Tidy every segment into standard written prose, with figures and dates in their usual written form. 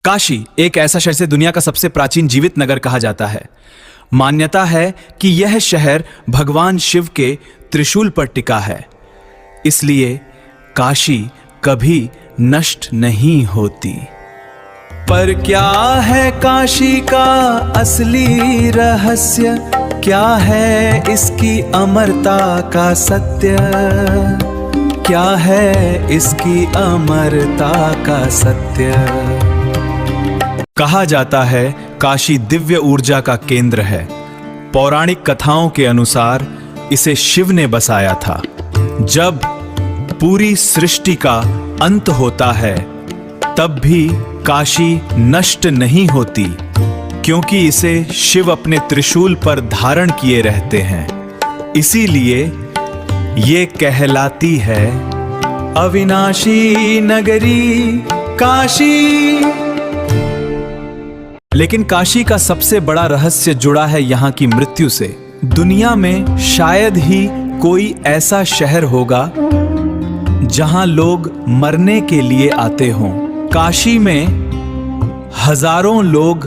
काशी एक ऐसा शहर जिसे दुनिया का सबसे प्राचीन जीवित नगर कहा जाता है। मान्यता है कि यह शहर भगवान शिव के त्रिशूल पर टिका है, इसलिए काशी कभी नष्ट नहीं होती। पर क्या है काशी का असली रहस्य, क्या है इसकी अमरता का सत्य, क्या है इसकी अमरता का सत्य। कहा जाता है काशी दिव्य ऊर्जा का केंद्र है। पौराणिक कथाओं के अनुसार इसे शिव ने बसाया था। जब पूरी सृष्टि का अंत होता है तब भी काशी नष्ट नहीं होती, क्योंकि इसे शिव अपने त्रिशूल पर धारण किए रहते हैं। इसीलिए ये कहलाती है अविनाशी नगरी काशी। लेकिन काशी का सबसे बड़ा रहस्य जुड़ा है यहाँ की मृत्यु से। दुनिया में शायद ही कोई ऐसा शहर होगा जहां लोग मरने के लिए आते हों। काशी में हजारों लोग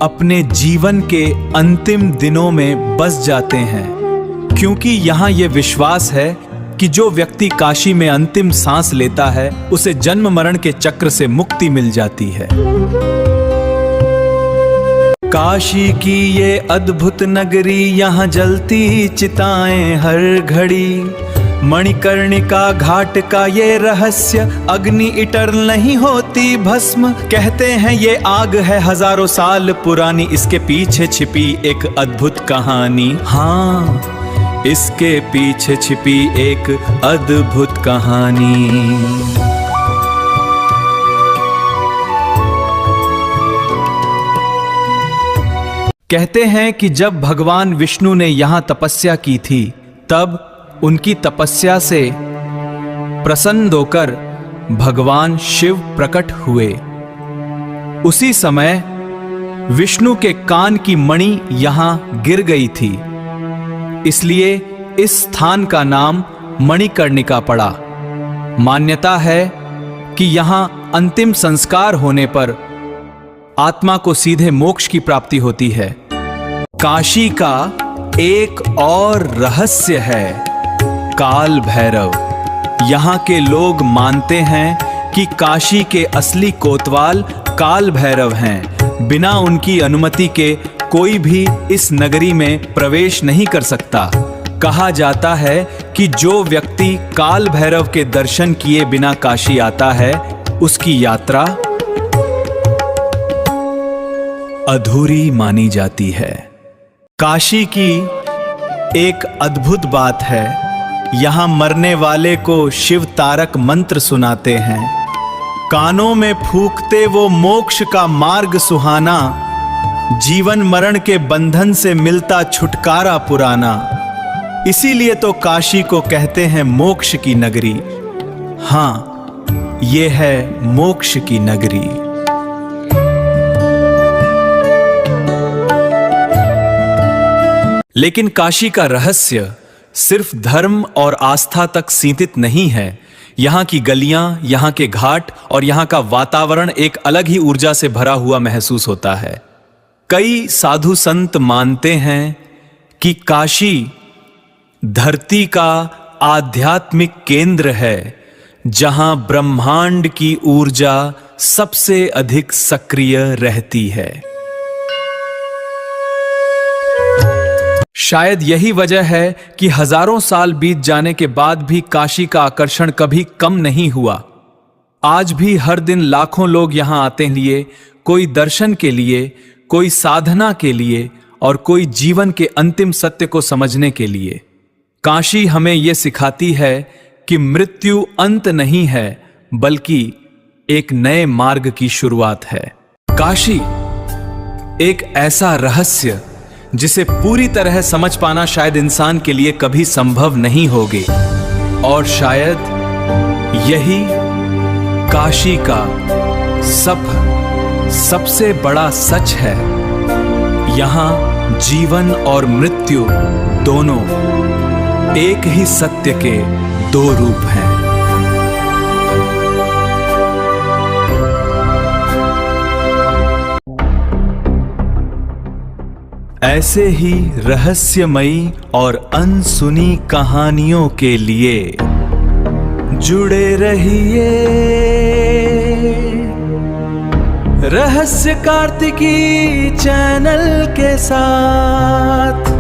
अपने जीवन के अंतिम दिनों में बस जाते हैं, क्योंकि यहाँ ये विश्वास है कि जो व्यक्ति काशी में अंतिम सांस लेता है उसे जन्म मरण के चक्र से मुक्ति मिल जाती है। काशी की ये अद्भुत नगरी, यहाँ जलती चिताएं हर घड़ी। मणिकर्णिका घाट का ये रहस्य, अग्नि इटर नहीं होती भस्म। कहते हैं ये आग है हजारों साल पुरानी, इसके पीछे छिपी एक अद्भुत कहानी। हाँ, इसके पीछे छिपी एक अद्भुत कहानी। कहते हैं कि जब भगवान विष्णु ने यहां तपस्या की थी, तब उनकी तपस्या से प्रसन्न होकर भगवान शिव प्रकट हुए। उसी समय विष्णु के कान की मणि यहां गिर गई थी, इसलिए इस स्थान का नाम मणिकर्णिका पड़ा। मान्यता है कि यहां अंतिम संस्कार होने पर आत्मा को सीधे मोक्ष की प्राप्ति होती है। काशी का एक और रहस्य है काल भैरव। यहाँ के लोग मानते हैं कि काशी के असली कोतवाल काल भैरव हैं। बिना उनकी अनुमति के कोई भी इस नगरी में प्रवेश नहीं कर सकता। कहा जाता है कि जो व्यक्ति काल भैरव के दर्शन किए बिना काशी आता है, उसकी यात्रा अधूरी मानी जाती है। काशी की एक अद्भुत बात है, यहाँ मरने वाले को शिव तारक मंत्र सुनाते हैं। कानों में फूंकते वो मोक्ष का मार्ग सुहाना, जीवन मरण के बंधन से मिलता छुटकारा पुराना। इसीलिए तो काशी को कहते हैं मोक्ष की नगरी। हाँ, ये है मोक्ष की नगरी। लेकिन काशी का रहस्य सिर्फ धर्म और आस्था तक सीमित नहीं है। यहाँ की गलियां, यहाँ के घाट और यहाँ का वातावरण एक अलग ही ऊर्जा से भरा हुआ महसूस होता है। कई साधु संत मानते हैं कि काशी धरती का आध्यात्मिक केंद्र है, जहां ब्रह्मांड की ऊर्जा सबसे अधिक सक्रिय रहती है। शायद यही वजह है कि हजारों साल बीत जाने के बाद भी काशी का आकर्षण कभी कम नहीं हुआ। आज भी हर दिन लाखों लोग यहां आते हैं, कोई दर्शन के लिए, कोई साधना के लिए और कोई जीवन के अंतिम सत्य को समझने के लिए। काशी हमें यह सिखाती है कि मृत्यु अंत नहीं है, बल्कि एक नए मार्ग की शुरुआत है। काशी एक ऐसा रहस्य जिसे पूरी तरह समझ पाना शायद इंसान के लिए कभी संभव नहीं होगी, और शायद यही काशी का सबसे बड़ा सच है। यहाँ जीवन और मृत्यु दोनों एक ही सत्य के दो रूप हैं। ऐसे ही रहस्यमयी और अनसुनी कहानियों के लिए जुड़े रहिए रहस्य कार्तिकी चैनल के साथ।